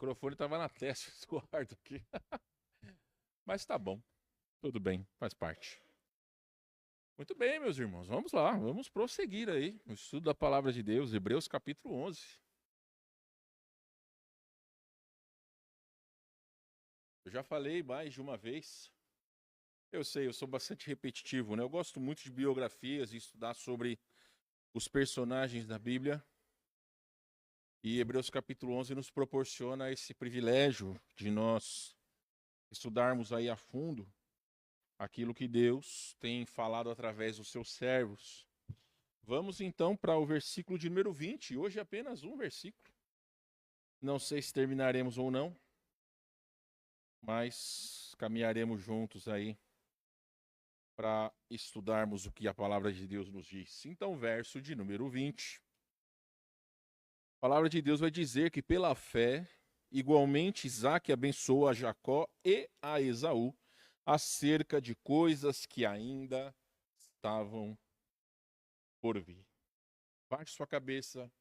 microfone estava na testa, Eduardo aqui. Mas tá bom, tudo bem, faz parte. Muito bem, meus irmãos, vamos lá, vamos prosseguir aí no estudo da Palavra de Deus, Hebreus capítulo 11. Eu já falei mais de uma vez, eu sei, eu sou bastante repetitivo, né? Eu gosto muito de biografias e estudar sobre os personagens da Bíblia. E Hebreus capítulo 11 nos proporciona esse privilégio de nós estudarmos aí a fundo aquilo que Deus tem falado através dos seus servos. Vamos então para o versículo de número 20. Hoje é apenas um versículo. Não sei se terminaremos ou não, mas caminharemos juntos aí para estudarmos o que a palavra de Deus nos diz. Então, verso de número 20. A palavra de Deus vai dizer que pela fé, igualmente Isaque abençoou a Jacó e a Esaú acerca de coisas que ainda estavam por vir. Baixe sua cabeça,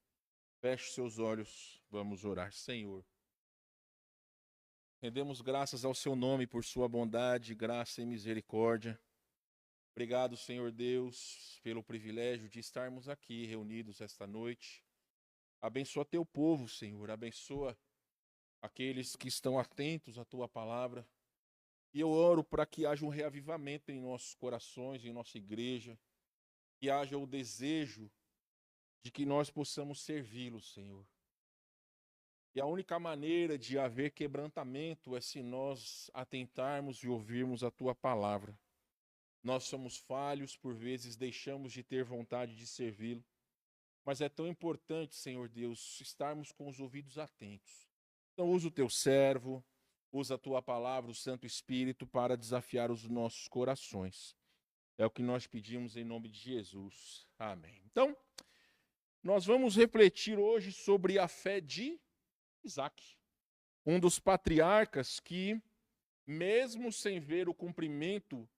feche seus olhos, vamos orar. Senhor, rendemos graças ao seu nome por sua bondade, graça e misericórdia. Obrigado, Senhor Deus, pelo privilégio de estarmos aqui reunidos esta noite. Abençoa teu povo, Senhor, abençoa aqueles que estão atentos à tua palavra. E eu oro para que haja um reavivamento em nossos corações, em nossa igreja, que haja o desejo de que nós possamos servi-lo, Senhor. E a única maneira de haver quebrantamento é se nós atentarmos e ouvirmos a tua palavra. Nós somos falhos, por vezes deixamos de ter vontade de servi-lo, mas é tão importante, Senhor Deus, estarmos com os ouvidos atentos. Então usa o teu servo, usa a tua palavra, o Santo Espírito, para desafiar os nossos corações. É o que nós pedimos em nome de Jesus. Amém. Então, nós vamos refletir hoje sobre a fé de Isaque, um dos patriarcas que, mesmo sem ver o cumprimento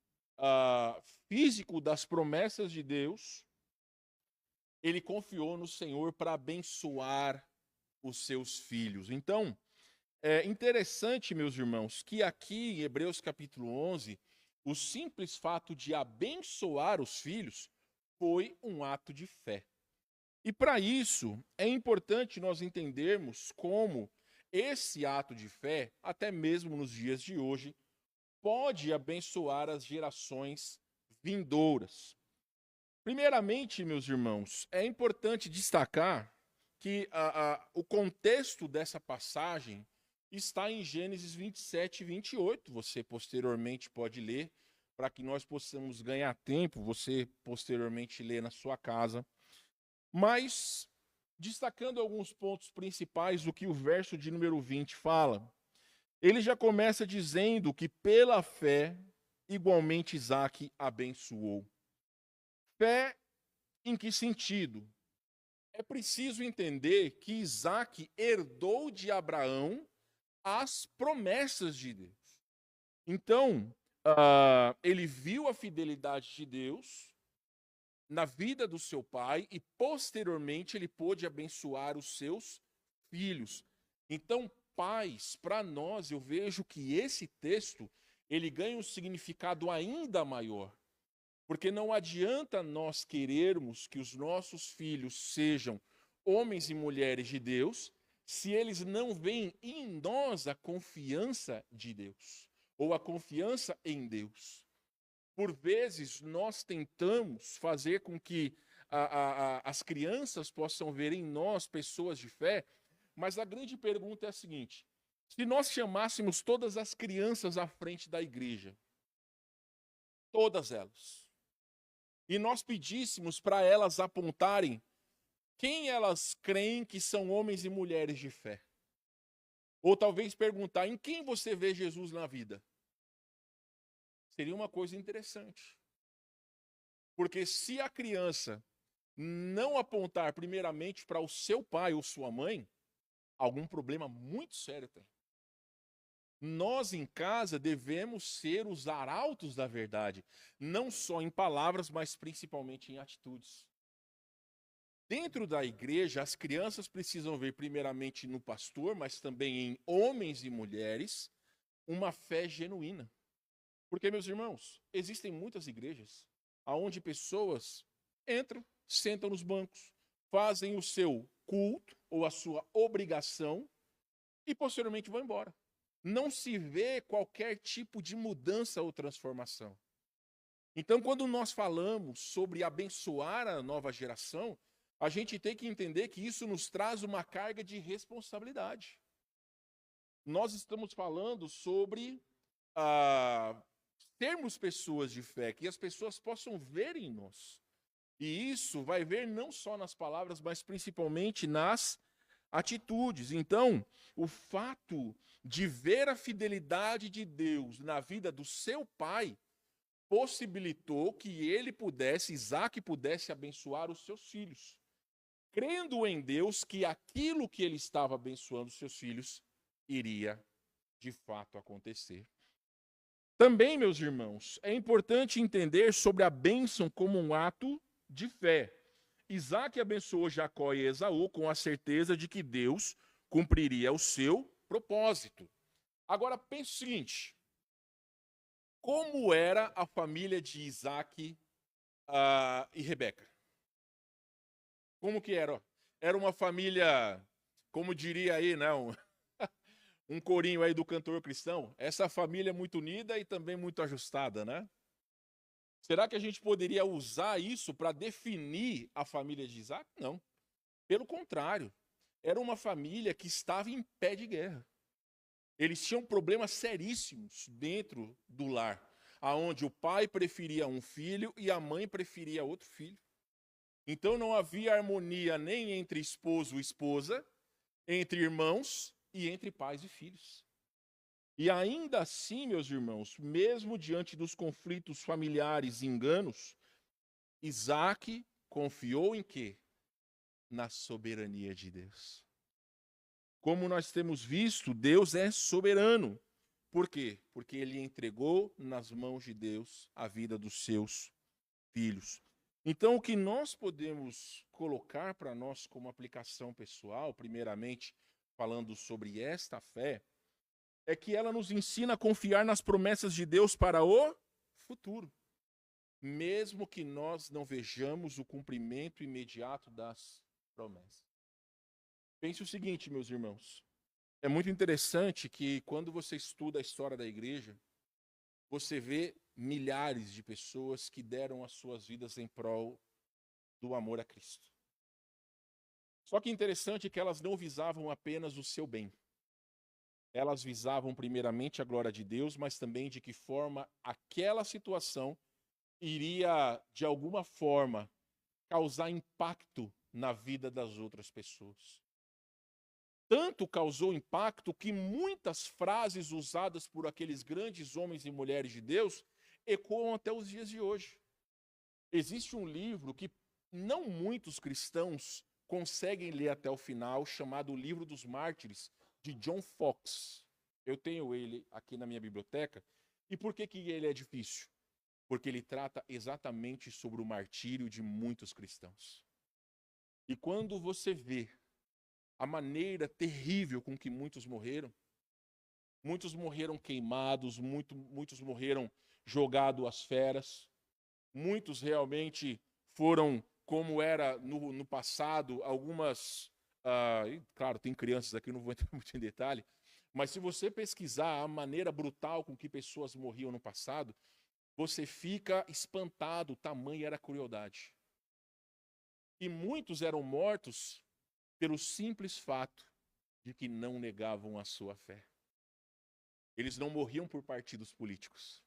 físico das promessas de Deus, ele confiou no Senhor para abençoar os seus filhos. Então, é interessante, meus irmãos, que aqui em Hebreus capítulo 11, o simples fato de abençoar os filhos foi um ato de fé. E para isso, é importante nós entendermos como esse ato de fé, até mesmo nos dias de hoje, pode abençoar as gerações vindouras. Primeiramente, meus irmãos, é importante destacar que o contexto dessa passagem está em Gênesis 27 e 28. Você posteriormente pode ler, para que nós possamos ganhar tempo, você posteriormente lê na sua casa. Mas, destacando alguns pontos principais do que o verso de número 20 fala, ele já começa dizendo que pela fé, igualmente Isaque abençoou. Fé em que sentido? É preciso entender que Isaque herdou de Abraão as promessas de Deus. Então, ele viu a fidelidade de Deus na vida do seu pai e, posteriormente, ele pôde abençoar os seus filhos. Então, pais, para nós, eu vejo que esse texto, ele ganha um significado ainda maior. Porque não adianta nós querermos que os nossos filhos sejam homens e mulheres de Deus, se eles não veem em nós a confiança de Deus, ou a confiança em Deus. Por vezes, nós tentamos fazer com que as crianças possam ver em nós pessoas de fé, mas a grande pergunta é a seguinte: se nós chamássemos todas as crianças à frente da igreja, todas elas, e nós pedíssemos para elas apontarem quem elas creem que são homens e mulheres de fé, ou talvez perguntar em quem você vê Jesus na vida, seria uma coisa interessante. Porque se a criança não apontar primeiramente para o seu pai ou sua mãe, algum problema muito sério tem. Nós em casa devemos ser os arautos da verdade, não só em palavras, mas principalmente em atitudes. dentro da igreja, as crianças precisam ver primeiramente no pastor, mas também em homens e mulheres, uma fé genuína. Porque, meus irmãos, existem muitas igrejas onde pessoas entram, sentam nos bancos, fazem o seu culto ou a sua obrigação e posteriormente vão embora. Não se vê qualquer tipo de mudança ou transformação. Então, quando nós falamos sobre abençoar a nova geração, a gente tem que entender que isso nos traz uma carga de responsabilidade. Nós estamos falando sobre termos pessoas de fé, que as pessoas possam ver em nós. E isso vai ver não só nas palavras, mas principalmente nas atitudes. Então, o fato de ver a fidelidade de Deus na vida do seu pai possibilitou que ele pudesse, Isaac pudesse abençoar os seus filhos, crendo em Deus que aquilo que ele estava abençoando os seus filhos iria de fato acontecer. Também, meus irmãos, é importante entender sobre a bênção como um ato de fé. Isaac abençoou Jacó e Esaú com a certeza de que Deus cumpriria o seu propósito. Agora, pense o seguinte: como era a família de Isaac e Rebeca? Como que era? Era uma família, como diria aí, né, um corinho aí do cantor cristão, essa família é muito unida e também muito ajustada, né? Será que a gente poderia usar isso para definir a família de Isaac? Não. Pelo contrário, era uma família que estava em pé de guerra. Eles tinham problemas seríssimos dentro do lar, aonde o pai preferia um filho e a mãe preferia outro filho. Então não havia harmonia nem entre esposo e esposa, entre irmãos e entre pais e filhos. E ainda assim, meus irmãos, mesmo diante dos conflitos familiares e enganos, Isaac confiou em quê? Na soberania de Deus. Como nós temos visto, Deus é soberano. Por quê? Porque ele entregou nas mãos de Deus a vida dos seus filhos. Então, o que nós podemos colocar para nós como aplicação pessoal, primeiramente falando sobre esta fé, é que ela nos ensina a confiar nas promessas de Deus para o futuro, mesmo que nós não vejamos o cumprimento imediato das promessas. Pense o seguinte, meus irmãos, é muito interessante que quando você estuda a história da igreja, você vê milhares de pessoas que deram as suas vidas em prol do amor a Cristo. Só que interessante é que elas não visavam apenas o seu bem. Elas visavam primeiramente a glória de Deus, mas também de que forma aquela situação iria, de alguma forma, causar impacto na vida das outras pessoas. Tanto causou impacto que muitas frases usadas por aqueles grandes homens e mulheres de Deus ecoam até os dias de hoje. Existe um livro que não muitos cristãos conseguem ler até o final, chamado O Livro dos Mártires, de John Fox. Eu tenho ele aqui na minha biblioteca. E por que ele é difícil? Porque ele trata exatamente sobre o martírio de muitos cristãos. E quando você vê a maneira terrível com que muitos morreram queimados, muitos morreram jogados às feras, muitos realmente foram, como era no passado, algumas... claro, tem crianças aqui, não vou entrar muito em detalhe, mas se você pesquisar a maneira brutal com que pessoas morriam no passado, você fica espantado, tamanha era a crueldade. E muitos eram mortos pelo simples fato de que não negavam a sua fé. Eles não morriam por partidos políticos.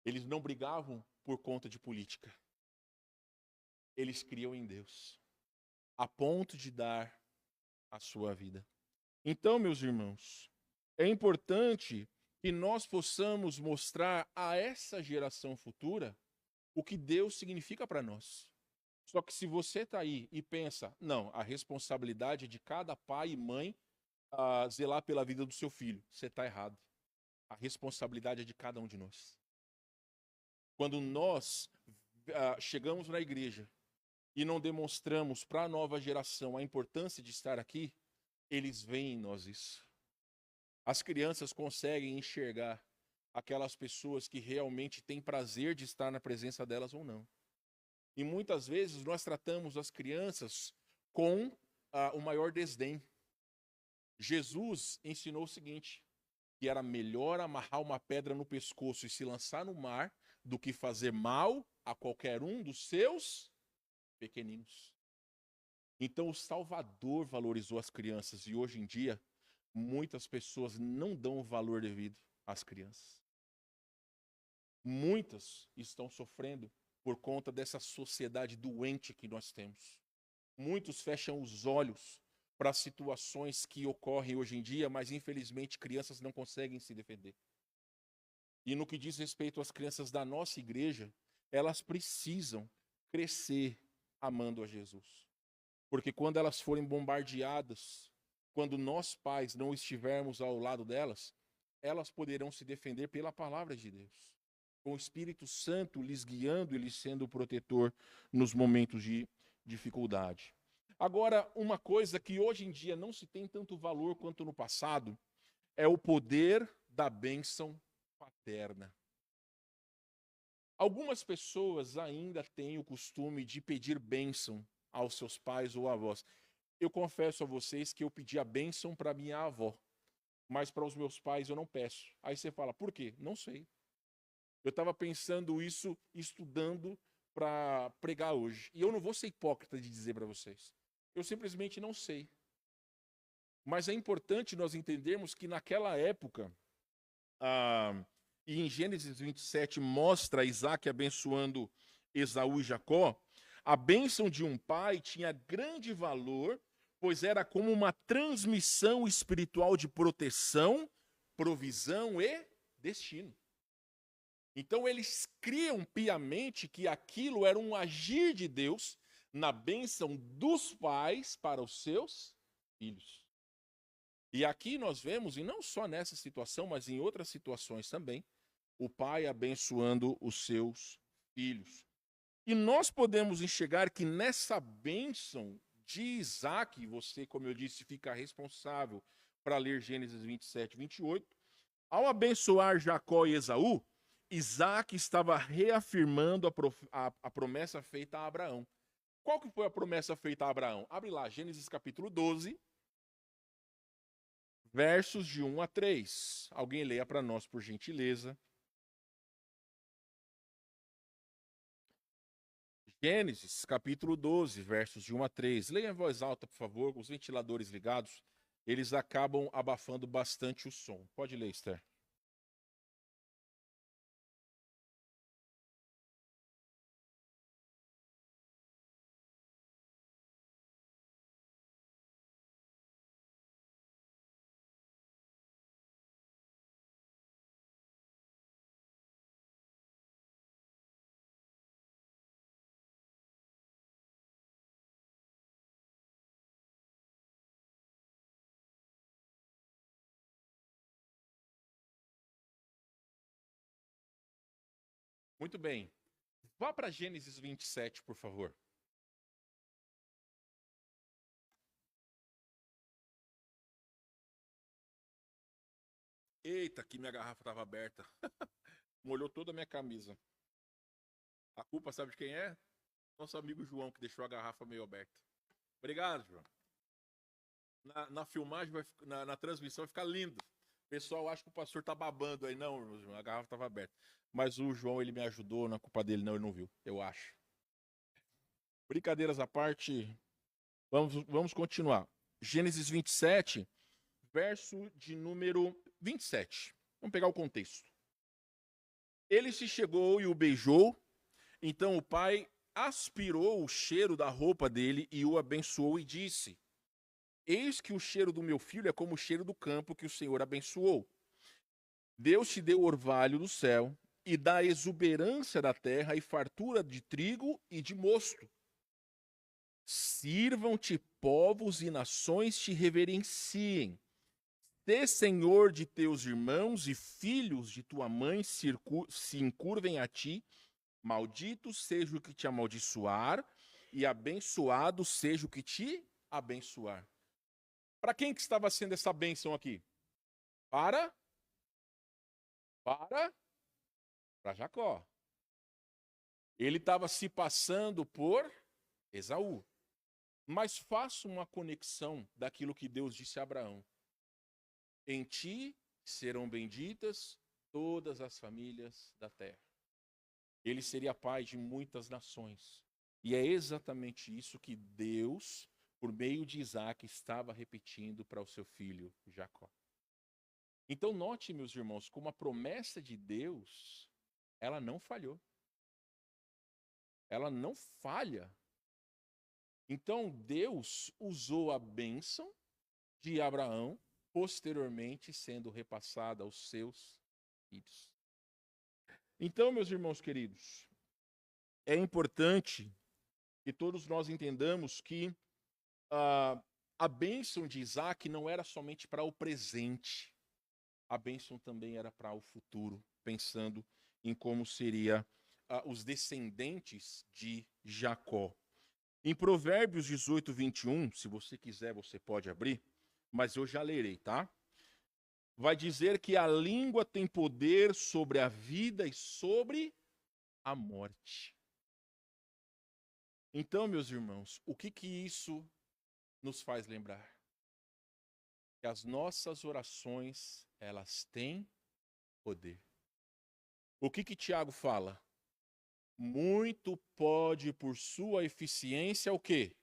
Eles não brigavam por conta de política. Eles criam em Deus, a ponto de dar a sua vida. Então, meus irmãos, é importante que nós possamos mostrar a essa geração futura o que Deus significa para nós. Só que se você está aí e pensa, não, a responsabilidade é de cada pai e mãe zelar pela vida do seu filho, você está errado. A responsabilidade é de cada um de nós. Quando nós chegamos na igreja e não demonstramos para a nova geração a importância de estar aqui, eles veem em nós isso. As crianças conseguem enxergar aquelas pessoas que realmente têm prazer de estar na presença delas ou não. E muitas vezes nós tratamos as crianças com o maior desdém. Jesus ensinou o seguinte, que era melhor amarrar uma pedra no pescoço e se lançar no mar do que fazer mal a qualquer um dos seus pequeninos. Então o Salvador valorizou as crianças e hoje em dia muitas pessoas não dão o valor devido às crianças. Muitas estão sofrendo por conta dessa sociedade doente que nós temos. Muitos fecham os olhos para situações que ocorrem hoje em dia, mas infelizmente crianças não conseguem se defender. E no que diz respeito às crianças da nossa igreja, elas precisam crescer amando a Jesus. Porque quando elas forem bombardeadas, quando nós pais não estivermos ao lado delas, elas poderão se defender pela palavra de Deus, com o Espírito Santo lhes guiando e lhes sendo o protetor nos momentos de dificuldade. Agora, uma coisa que hoje em dia não se tem tanto valor quanto no passado é o poder da bênção paterna. Algumas pessoas ainda têm o costume de pedir bênção aos seus pais ou avós. Eu confesso a vocês que eu pedi a bênção para minha avó, mas para os meus pais eu não peço. Aí você fala, por quê? Não sei. Eu estava pensando isso, estudando para pregar hoje. E eu não vou ser hipócrita de dizer para vocês. Eu simplesmente não sei. Mas é importante nós entendermos que naquela época, e em Gênesis 27 mostra Isaac abençoando Esaú e Jacó, a bênção de um pai tinha grande valor, pois era como uma transmissão espiritual de proteção, provisão e destino. Então eles criam piamente que aquilo era um agir de Deus na bênção dos pais para os seus filhos. E aqui nós vemos, e não só nessa situação, mas em outras situações também, o pai abençoando os seus filhos. E nós podemos enxergar que nessa bênção de Isaac, você, como eu disse, fica responsável para ler Gênesis 27, 28, ao abençoar Jacó e Esaú, Isaac estava reafirmando a promessa feita a Abraão. Qual que foi a promessa feita a Abraão? Abre lá, Gênesis capítulo 12, versos de 1 a 3. Alguém leia para nós, por gentileza. Gênesis capítulo 12, versos de 1 a 3. Leia em voz alta, por favor, com os ventiladores ligados. Eles acabam abafando bastante o som. Pode ler, Esther. Muito bem. Vá para Gênesis 27, por favor. Eita, que minha garrafa estava aberta. Molhou toda a minha camisa. A culpa sabe de quem é? Nosso amigo João, que deixou a garrafa meio aberta. Obrigado, João. Na filmagem, na transmissão, vai ficar lindo. O pessoal acha que o pastor tá babando aí. Não, a garrafa estava aberta. Mas o João, ele me ajudou, não é culpa dele, não, ele não viu. Eu acho. Brincadeiras à parte, vamos continuar. Gênesis 27, verso de número 27. Vamos pegar o contexto. Ele se chegou e o beijou, então o pai aspirou o cheiro da roupa dele e o abençoou e disse: Eis que o cheiro do meu filho é como o cheiro do campo que o Senhor abençoou. Deus te deu orvalho do céu e da exuberância da terra e fartura de trigo e de mosto. Sirvam-te povos e nações te reverenciem. Sê senhor de teus irmãos e filhos de tua mãe se encurvem a ti. Maldito seja o que te amaldiçoar, e abençoado seja o que te abençoar. Para quem que estava sendo essa bênção aqui? Para Jacó. Ele estava se passando por Esaú. Mas faça uma conexão daquilo que Deus disse a Abraão. Em ti serão benditas todas as famílias da terra. Ele seria pai de muitas nações. E é exatamente isso que Deus, por meio de Isaac, estava repetindo para o seu filho Jacó. Então note, meus irmãos, como a promessa de Deus, ela não falhou. Ela não falha. Então Deus usou a bênção de Abraão, posteriormente sendo repassada aos seus filhos. Então, meus irmãos queridos, é importante que todos nós entendamos que a bênção de Isaac não era somente para o presente, a bênção também era para o futuro, pensando em como seria os descendentes de Jacó. Em Provérbios 18, 21, se você quiser, você pode abrir, mas eu já lerei, tá? Vai dizer que a língua tem poder sobre a vida e sobre a morte. Então, meus irmãos, o que isso nos faz lembrar? Que as nossas orações, elas têm poder. O que Tiago fala? Muito pode por sua eficiência o quê?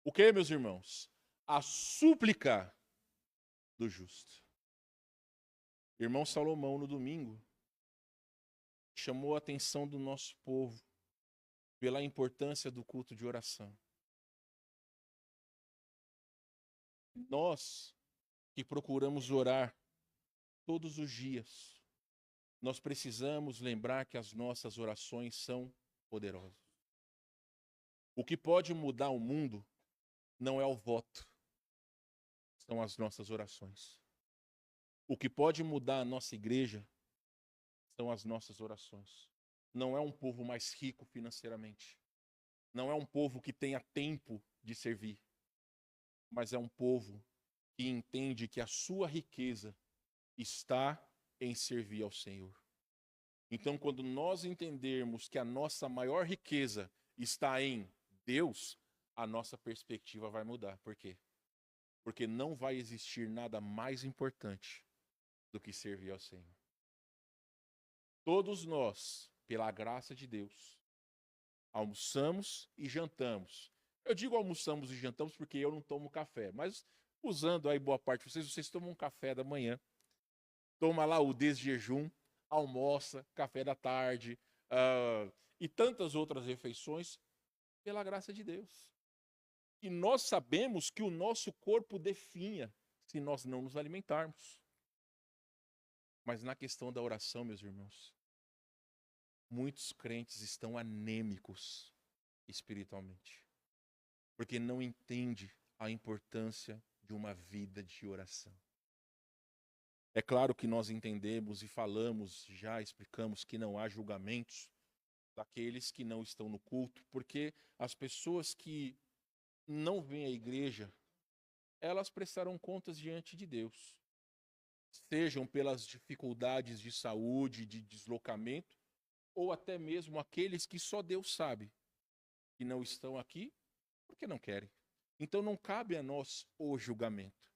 O quê, meus irmãos? A súplica do justo. Irmão Salomão, no domingo, chamou a atenção do nosso povo pela importância do culto de oração. Nós que procuramos orar todos os dias, nós precisamos lembrar que as nossas orações são poderosas. O que pode mudar o mundo não é o voto, são as nossas orações. O que pode mudar a nossa igreja são as nossas orações. Não é um povo mais rico financeiramente. Não é um povo que tenha tempo de servir. Mas é um povo que entende que a sua riqueza está em servir ao Senhor. Então, quando nós entendermos que a nossa maior riqueza está em Deus, a nossa perspectiva vai mudar. Por quê? Porque não vai existir nada mais importante do que servir ao Senhor. Todos nós, pela graça de Deus, almoçamos e jantamos. Eu digo almoçamos e jantamos porque eu não tomo café, mas usando aí boa parte de vocês tomam um café da manhã, toma lá o desjejum, almoça, café da tarde e tantas outras refeições pela graça de Deus. E nós sabemos que o nosso corpo definha se nós não nos alimentarmos. Mas na questão da oração, meus irmãos, muitos crentes estão anêmicos espiritualmente, porque não entendem a importância de uma vida de oração. É claro que nós entendemos e falamos, já explicamos que não há julgamentos daqueles que não estão no culto, porque as pessoas que não vêm à igreja, elas prestarão contas diante de Deus. Sejam pelas dificuldades de saúde, de deslocamento, ou até mesmo aqueles que só Deus sabe, que não estão aqui porque não querem. Então não cabe a nós o julgamento.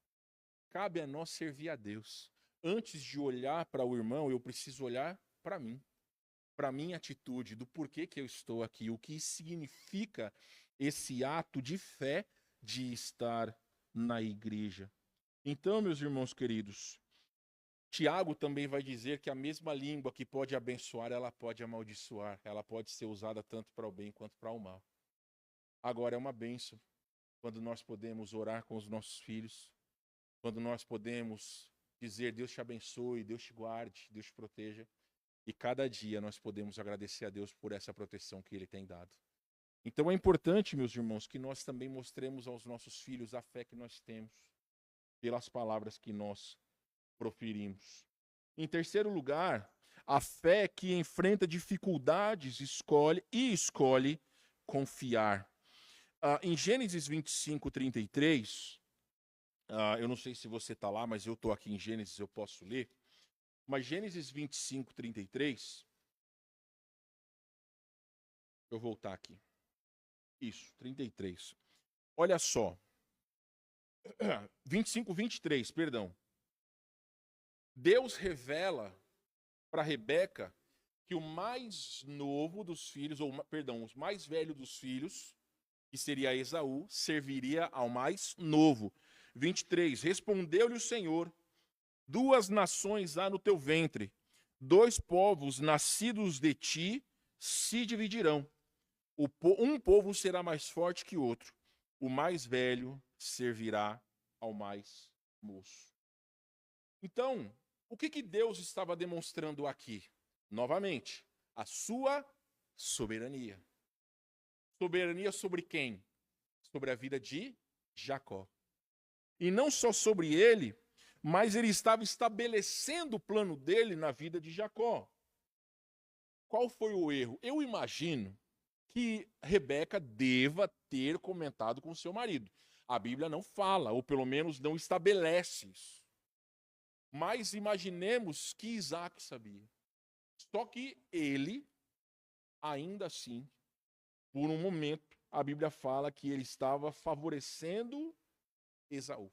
Cabe a nós servir a Deus. Antes de olhar para o irmão, eu preciso olhar para mim. Para a minha atitude, do porquê que eu estou aqui, o que significa esse ato de fé de estar na igreja. Então, meus irmãos queridos, Tiago também vai dizer que a mesma língua que pode abençoar, ela pode amaldiçoar. Ela pode ser usada tanto para o bem quanto para o mal. Agora é uma bênção quando nós podemos orar com os nossos filhos, quando nós podemos dizer Deus te abençoe, Deus te guarde, Deus te proteja. E cada dia nós podemos agradecer a Deus por essa proteção que Ele tem dado. Então é importante, meus irmãos, que nós também mostremos aos nossos filhos a fé que nós temos, pelas palavras que nós proferimos. Em terceiro lugar, a fé que enfrenta dificuldades escolhe confiar. Em Gênesis 25, 33, eu não sei se você está lá, mas eu estou aqui em Gênesis, eu posso ler. Mas Gênesis 25, 33, eu vou voltar aqui. Isso, 33. Olha só. 25, 23, perdão. Deus revela para Rebeca que o mais novo dos filhos, o mais velho dos filhos, que seria Esaú, serviria ao mais novo. 23. Respondeu-lhe o Senhor: 2 nações há no teu ventre, 2 povos nascidos de ti se dividirão. Um povo será mais forte que outro. O mais velho servirá ao mais moço. Então, o que Deus estava demonstrando aqui? Novamente, a sua soberania. Soberania sobre quem? Sobre a vida de Jacó. E não só sobre ele, mas ele estava estabelecendo o plano dele na vida de Jacó. Qual foi o erro? Eu imagino que Rebeca deva ter comentado com seu marido. A Bíblia não fala, ou pelo menos não estabelece isso. Mas imaginemos que Isaac sabia. Só que ele, ainda assim, por um momento, a Bíblia fala que ele estava favorecendo Esaú.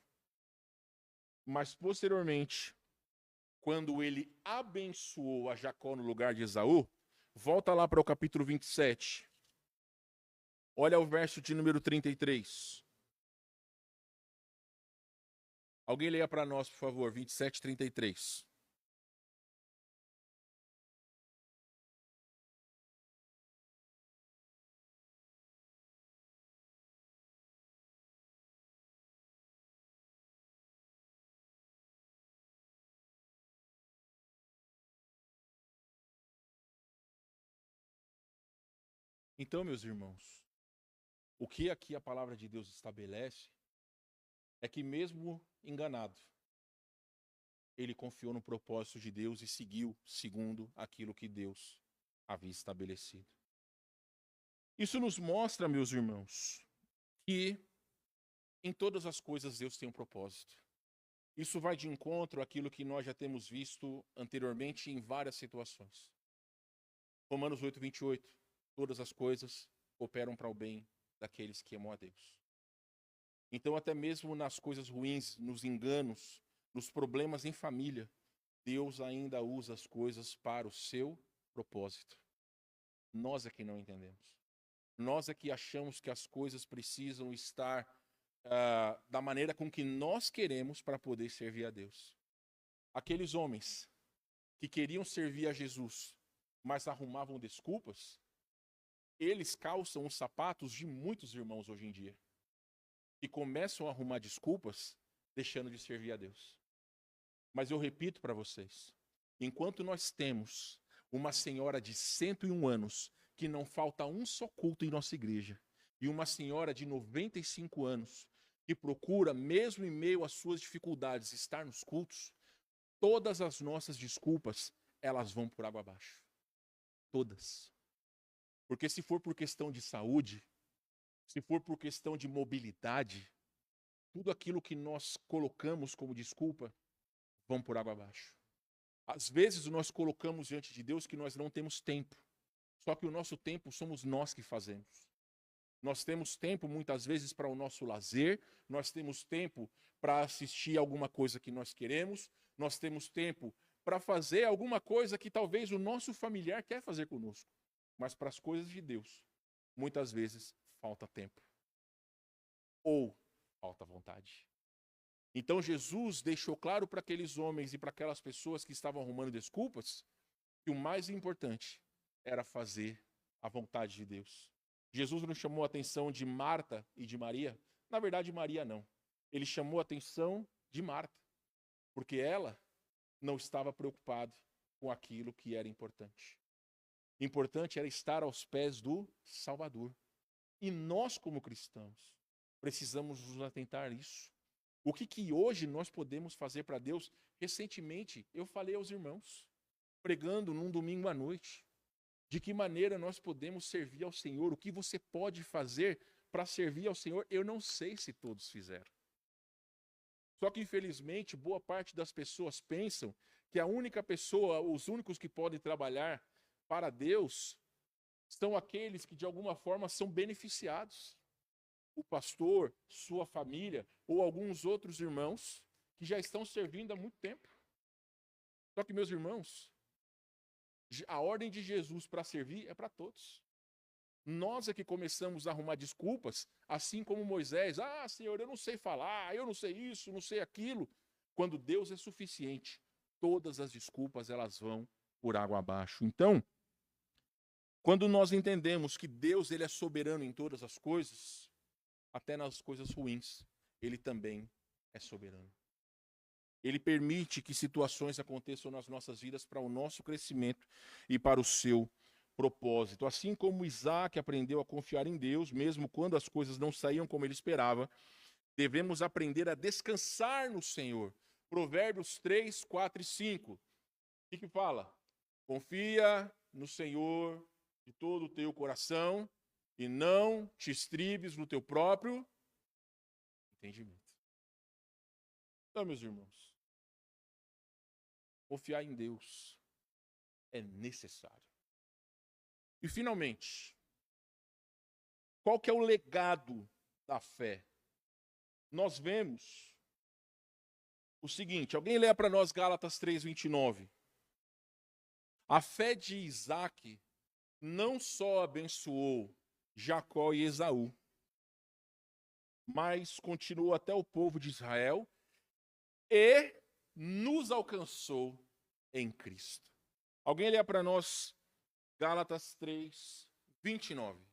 Mas posteriormente, quando ele abençoou a Jacó no lugar de Esaú, volta lá para o capítulo 27. Olha o verso de número 33. Alguém leia para nós, por favor, 27, 33. Então, meus irmãos, o que aqui a palavra de Deus estabelece é que mesmo enganado, ele confiou no propósito de Deus e seguiu segundo aquilo que Deus havia estabelecido. Isso nos mostra, meus irmãos, que em todas as coisas Deus tem um propósito. Isso vai de encontro àquilo que nós já temos visto anteriormente em várias situações. Romanos 8, 28. Todas as coisas cooperam para o bem daqueles que amam a Deus. Então, até mesmo nas coisas ruins, nos enganos, nos problemas em família, Deus ainda usa as coisas para o seu propósito. Nós é que não entendemos. Nós é que achamos que as coisas precisam estar da maneira com que nós queremos para poder servir a Deus. Aqueles homens que queriam servir a Jesus, mas arrumavam desculpas, eles calçam os sapatos de muitos irmãos hoje em dia, que começam a arrumar desculpas, deixando de servir a Deus. Mas eu repito para vocês, enquanto nós temos uma senhora de 101 anos, que não falta um só culto em nossa igreja, e uma senhora de 95 anos, que procura, mesmo em meio às suas dificuldades, estar nos cultos, todas as nossas desculpas, elas vão por água abaixo. Todas. Porque se for por questão de saúde, se for por questão de mobilidade, tudo aquilo que nós colocamos como desculpa, vão por água abaixo. Às vezes nós colocamos diante de Deus que nós não temos tempo. Só que o nosso tempo somos nós que fazemos. Nós temos tempo muitas vezes para o nosso lazer, nós temos tempo para assistir alguma coisa que nós queremos, nós temos tempo para fazer alguma coisa que talvez o nosso familiar quer fazer conosco. Mas para as coisas de Deus, muitas vezes falta tempo. Ou falta vontade. Então Jesus deixou claro para aqueles homens e para aquelas pessoas que estavam arrumando desculpas que o mais importante era fazer a vontade de Deus. Jesus não chamou a atenção de Marta e de Maria. Na verdade, Maria não. Ele chamou a atenção de Marta, porque ela não estava preocupada com aquilo que era importante. Importante era estar aos pés do Salvador. E nós, como cristãos, precisamos nos atentar a isso. O que hoje nós podemos fazer para Deus? Recentemente, eu falei aos irmãos, pregando num domingo à noite. De que maneira nós podemos servir ao Senhor? O que você pode fazer para servir ao Senhor? Eu não sei se todos fizeram. Só que, infelizmente, boa parte das pessoas pensam que a única pessoa, os únicos que podem trabalhar para Deus, são aqueles que, de alguma forma, são beneficiados. O pastor, sua família, ou alguns outros irmãos que já estão servindo há muito tempo. Só que, meus irmãos, a ordem de Jesus para servir é para todos. Nós é que começamos a arrumar desculpas, assim como Moisés. Ah, Senhor, eu não sei falar, eu não sei isso, não sei aquilo. Quando Deus é suficiente, todas as desculpas elas vão por água abaixo. Então, quando nós entendemos que Deus ele é soberano em todas as coisas, até nas coisas ruins, ele também é soberano. Ele permite que situações aconteçam nas nossas vidas para o nosso crescimento e para o seu propósito. Assim como Isaac aprendeu a confiar em Deus, mesmo quando as coisas não saíam como ele esperava, devemos aprender a descansar no Senhor. Provérbios 3, 4 e 5. O que fala? Confia no Senhor de todo o teu coração e não te estribes no teu próprio entendimento. Então, meus irmãos, confiar em Deus é necessário. E, finalmente, qual que é o legado da fé? Nós vemos o seguinte, alguém lê para nós Gálatas 3:29. A fé de Isaac não só abençoou Jacó e Esaú, mas continuou até o povo de Israel e nos alcançou em Cristo. Alguém lê para nós Gálatas 3:29.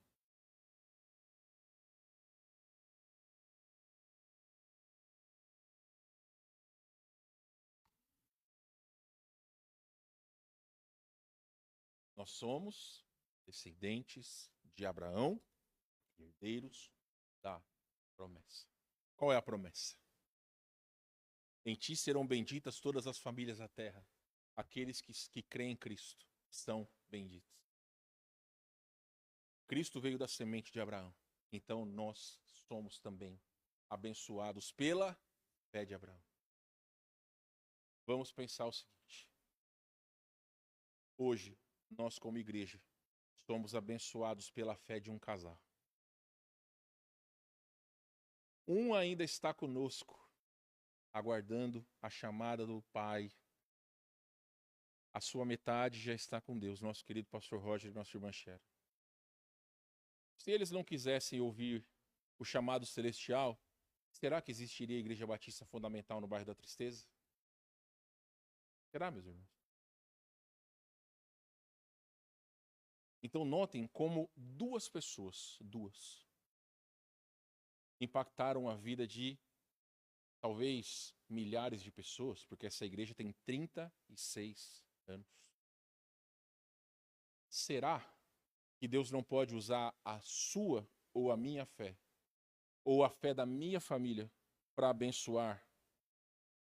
Nós somos descendentes de Abraão, herdeiros da promessa. Qual é a promessa? Em ti serão benditas todas as famílias da terra. Aqueles que creem em Cristo são benditos. Cristo veio da semente de Abraão. Então nós somos também abençoados pela fé de Abraão. Vamos pensar o seguinte. Hoje, nós como igreja, somos abençoados pela fé de um casal. Um ainda está conosco, aguardando a chamada do Pai. A sua metade já está com Deus, nosso querido pastor Roger e nossa irmã Shera. Se eles não quisessem ouvir o chamado celestial, será que existiria a Igreja Batista Fundamental no bairro da Tristeza? Será, meus irmãos? Então notem como duas pessoas, impactaram a vida de talvez milhares de pessoas, porque essa igreja tem 36 anos. Será que Deus não pode usar a sua ou a minha fé, ou a fé da minha família, para abençoar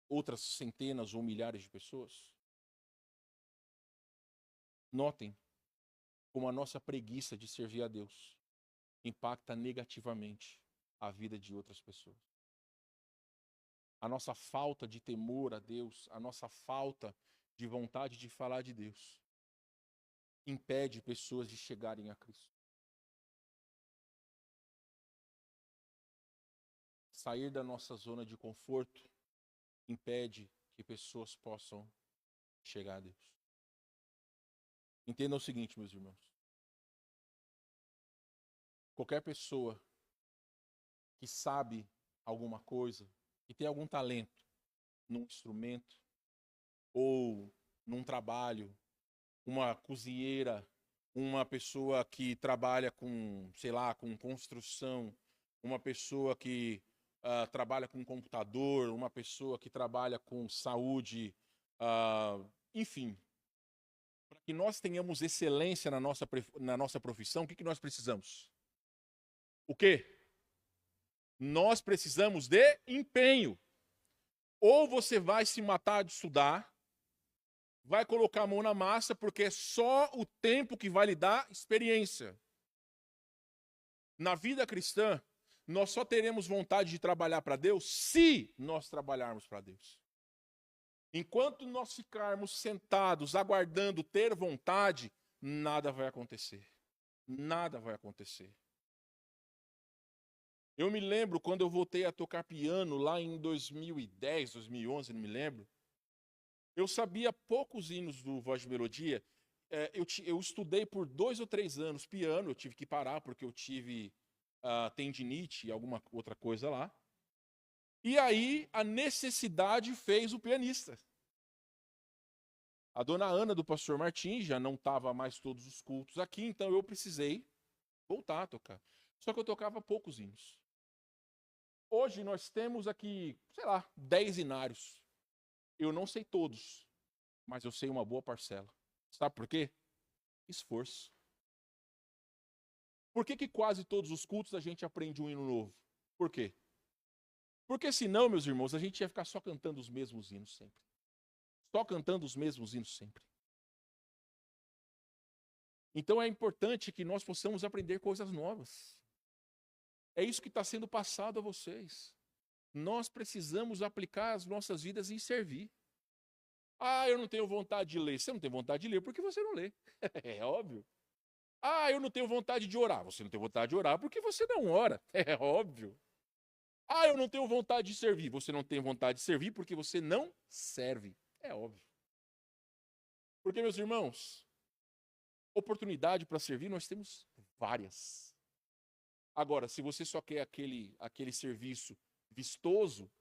outras centenas ou milhares de pessoas? Notem como a nossa preguiça de servir a Deus impacta negativamente a vida de outras pessoas. A nossa falta de temor a Deus, a nossa falta de vontade de falar de Deus, impede pessoas de chegarem a Cristo. Sair da nossa zona de conforto impede que pessoas possam chegar a Deus. Entenda o seguinte, meus irmãos. Qualquer pessoa que sabe alguma coisa, que tem algum talento num instrumento ou num trabalho, uma cozinheira, uma pessoa que trabalha com, sei lá, com construção, uma pessoa que trabalha com computador, uma pessoa que trabalha com saúde, enfim. Para que nós tenhamos excelência na nossa profissão, o que nós precisamos? O quê? Nós precisamos de empenho. Ou você vai se matar de estudar, vai colocar a mão na massa, porque é só o tempo que vai lhe dar experiência. Na vida cristã, nós só teremos vontade de trabalhar para Deus se nós trabalharmos para Deus. Enquanto nós ficarmos sentados aguardando ter vontade, nada vai acontecer. Nada vai acontecer. Eu me lembro quando eu voltei a tocar piano lá em 2010, 2011, não me lembro. Eu sabia poucos hinos do Voz de Melodia. Eu estudei por 2 ou 3 anos piano, eu tive que parar porque eu tive tendinite e alguma outra coisa lá. E aí a necessidade fez o pianista. A dona Ana do pastor Martins já não estava mais todos os cultos aqui, então eu precisei voltar a tocar. Só que eu tocava poucos hinos. Hoje nós temos aqui, 10 hinários. Eu não sei todos, mas eu sei uma boa parcela. Sabe por quê? Esforço. Por que quase todos os cultos a gente aprende um hino novo? Por quê? Porque senão, meus irmãos, a gente ia ficar só cantando os mesmos hinos sempre. Só cantando os mesmos hinos sempre. Então é importante que nós possamos aprender coisas novas. É isso que está sendo passado a vocês. Nós precisamos aplicar as nossas vidas em servir. Eu não tenho vontade de ler. Você não tem vontade de ler porque você não lê. É óbvio. Eu não tenho vontade de orar. Você não tem vontade de orar porque você não ora. É óbvio. Eu não tenho vontade de servir. Você não tem vontade de servir porque você não serve. É óbvio. Porque, meus irmãos, oportunidade para servir nós temos várias. Agora, se você só quer aquele serviço vistoso,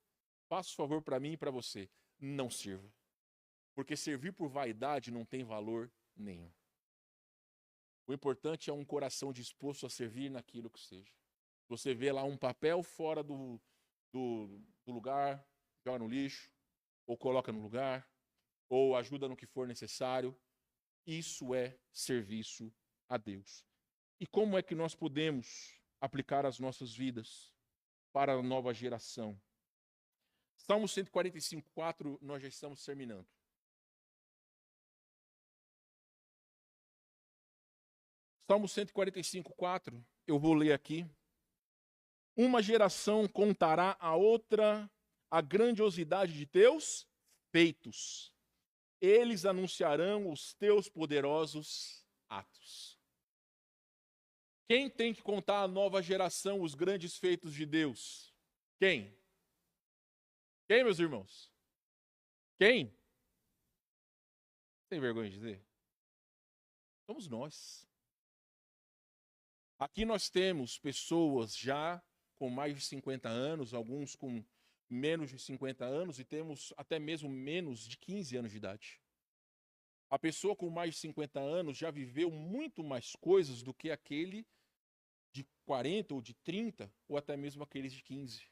faça o favor para mim e para você. Não sirva. Porque servir por vaidade não tem valor nenhum. O importante é um coração disposto a servir naquilo que seja. Você vê lá um papel fora do lugar, joga no lixo, ou coloca no lugar, ou ajuda no que for necessário. Isso é serviço a Deus. E como é que nós podemos aplicar as nossas vidas para a nova geração? Salmo 145:4, nós já estamos terminando. Salmo 145:4, eu vou ler aqui. Uma geração contará a outra a grandiosidade de teus feitos. Eles anunciarão os teus poderosos atos. Quem tem que contar à nova geração os grandes feitos de Deus? Quem? Quem, meus irmãos? Quem? Tem vergonha de dizer? Somos nós. Aqui nós temos pessoas já com mais de 50 anos, alguns com menos de 50 anos e temos até mesmo menos de 15 anos de idade. A pessoa com mais de 50 anos já viveu muito mais coisas do que aquele de 40 ou de 30 ou até mesmo aqueles de 15.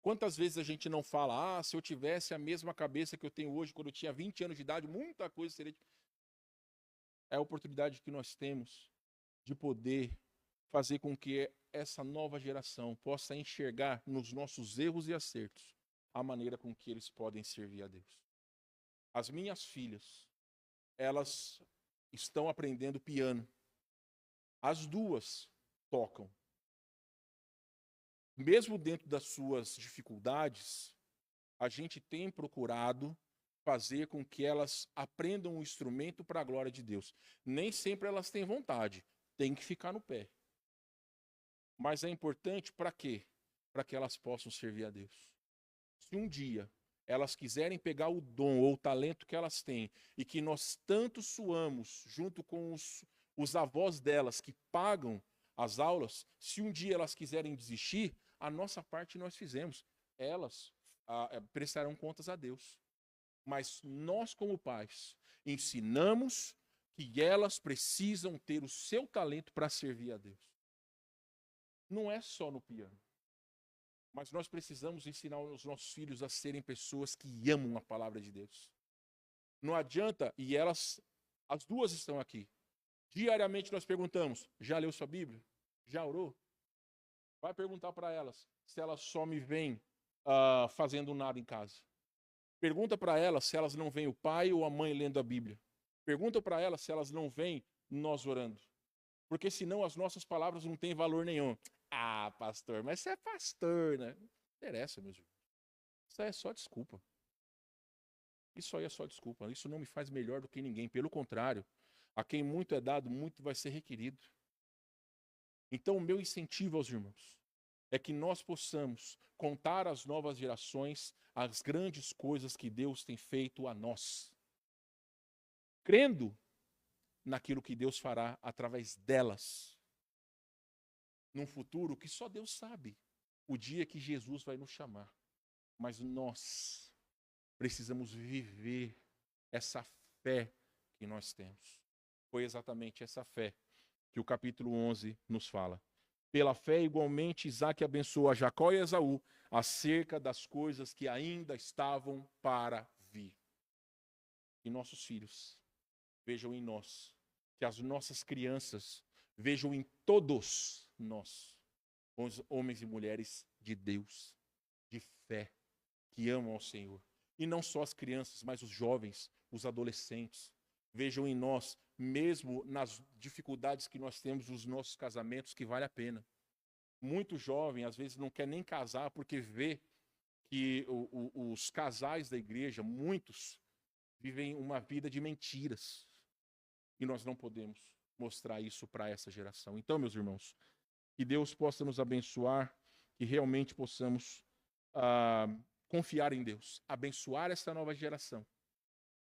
Quantas vezes a gente não fala, se eu tivesse a mesma cabeça que eu tenho hoje, quando eu tinha 20 anos de idade, muita coisa seria... É a oportunidade que nós temos de poder fazer com que essa nova geração possa enxergar nos nossos erros e acertos a maneira com que eles podem servir a Deus. As minhas filhas, elas estão aprendendo piano. As duas tocam. Mesmo dentro das suas dificuldades, a gente tem procurado fazer com que elas aprendam um instrumento para a glória de Deus. Nem sempre elas têm vontade, tem que ficar no pé. Mas é importante para quê? Para que elas possam servir a Deus. Se um dia elas quiserem pegar o dom ou o talento que elas têm e que nós tanto suamos junto com os avós delas que pagam as aulas, se um dia elas quiserem desistir, a nossa parte nós fizemos. Elas prestarão contas a Deus. Mas nós, como pais, ensinamos que elas precisam ter o seu talento para servir a Deus. Não é só no piano. Mas nós precisamos ensinar os nossos filhos a serem pessoas que amam a palavra de Deus. Não adianta, e elas, as duas estão aqui. Diariamente nós perguntamos, já leu sua Bíblia? Já orou? Vai perguntar para elas se elas só me veem fazendo nada em casa. Pergunta para elas se elas não veem o pai ou a mãe lendo a Bíblia. Pergunta para elas se elas não veem nós orando. Porque senão as nossas palavras não têm valor nenhum. Ah, pastor, mas você é pastor, né? Não interessa, meus irmãos. Isso aí é só desculpa. Isso aí é só desculpa. Isso não me faz melhor do que ninguém. Pelo contrário, a quem muito é dado, muito vai ser requerido. Então, o meu incentivo aos irmãos é que nós possamos contar às novas gerações as grandes coisas que Deus tem feito a nós, crendo naquilo que Deus fará através delas, num futuro que só Deus sabe, o dia que Jesus vai nos chamar. Mas nós precisamos viver essa fé que nós temos. Foi exatamente essa fé que o capítulo 11 nos fala. Pela fé, igualmente, Isaac abençoou a Jacó e a Esaú acerca das coisas que ainda estavam para vir. E nossos filhos vejam em nós, que as nossas crianças vejam em todos nós, os homens e mulheres de Deus, de fé, que amam ao Senhor. E não só as crianças, mas os jovens, os adolescentes. Vejam em nós, mesmo nas dificuldades que nós temos nos nossos casamentos, que vale a pena. Muito jovem, às vezes, não quer nem casar porque vê que os casais da igreja, muitos, vivem uma vida de mentiras. E nós não podemos mostrar isso para essa geração. Então, meus irmãos, que Deus possa nos abençoar, que realmente possamos confiar em Deus, abençoar essa nova geração,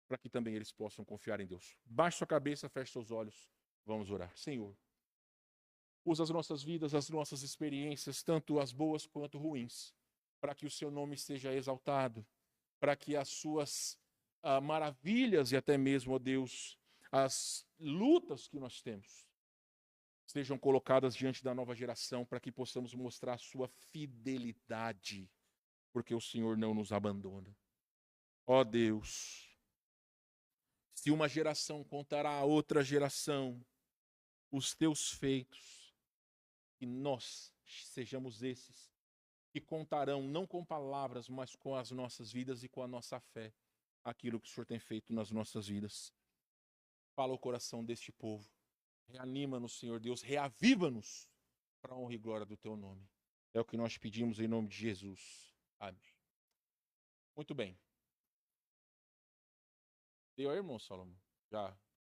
para que também eles possam confiar em Deus. Baixe sua cabeça, feche seus olhos, vamos orar. Senhor, usa as nossas vidas, as nossas experiências, tanto as boas quanto ruins, para que o seu nome seja exaltado, para que as suas maravilhas e até mesmo, ó Deus, as lutas que nós temos, sejam colocadas diante da nova geração, para que possamos mostrar a sua fidelidade, porque o Senhor não nos abandona. Ó Deus, se uma geração contará a outra geração os teus feitos, que nós sejamos esses que contarão não com palavras, mas com as nossas vidas e com a nossa fé, aquilo que o Senhor tem feito nas nossas vidas. Fala o coração deste povo. Reanima-nos, Senhor Deus, reaviva-nos para a honra e glória do teu nome. É o que nós pedimos em nome de Jesus. Amém. Muito bem. Deu aí, irmão Salomão? Já